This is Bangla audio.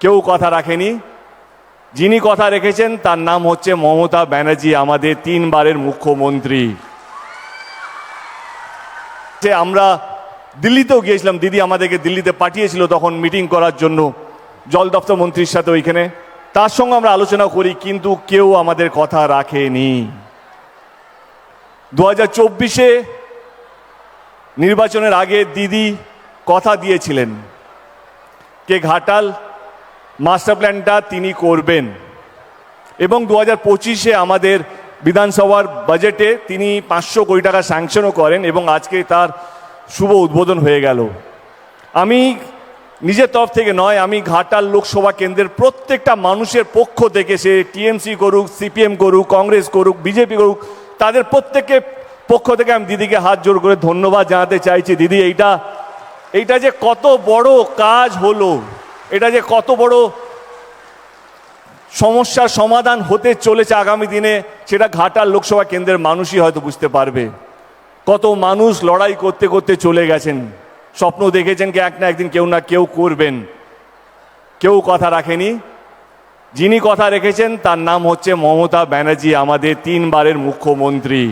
কেউ কথা রাখেনি। যিনি কথা রেখেছেন তার নাম হচ্ছে মমতা ব্যানার্জি, আমাদের 3 বারের মুখ্যমন্ত্রী। যে আমরা দিল্লিতেও গিয়েছিলাম, দিদি আমাদেরকে দিল্লিতে পাঠিয়েছিল তখন মিটিং করার জন্য জল দপ্তর মন্ত্রীর সাথে ওইখানে, তার সঙ্গে আমরা আলোচনা করি, কিন্তু কেউ আমাদের কথা রাখেনি। 2024-এ নির্বাচনের আগে দিদি কথা দিয়েছিলেন কে ঘাটাল মাস্টার প্ল্যানটা তিনি করবেন, এবং 2025-এ আমাদের বিধানসভার বাজেটে তিনি 500 কোটি টাকা স্যাংশনও করেন, এবং আজকে তার শুভ উদ্বোধন হয়ে গেল। আমি নিজের তরফ থেকে নয়, আমি ঘাটাল লোকসভা কেন্দ্রের প্রত্যেকটা মানুষের পক্ষ থেকে, সে টিএমসি করুক, সিপিএম করুক, কংগ্রেস করুক, বিজেপি করুক, তাদের প্রত্যেকের পক্ষ থেকে আমি দিদিকে হাত জোড় করে ধন্যবাদ জানাতে চাইছি। দিদি, এইটা যে কত বড় কাজ হলো, এটা যে কত বড় সমস্যার সমাধান হতে চলেছে আগামী দিনে, সেটা ঘাটাল লোকসভা কেন্দ্রের মানুষই হয়তো বুঝতে পারবে। কত মানুষ লড়াই করতে করতে চলে গেছেন, স্বপ্ন দেখেছেন কি এক না একদিন কেউ না কেউ করবেন, কেউ কথা রাখেনি। যিনি কথা রেখেছেন তার নাম হচ্ছে মমতা ব্যানার্জি, আমাদের 3 বারের মুখ্যমন্ত্রী।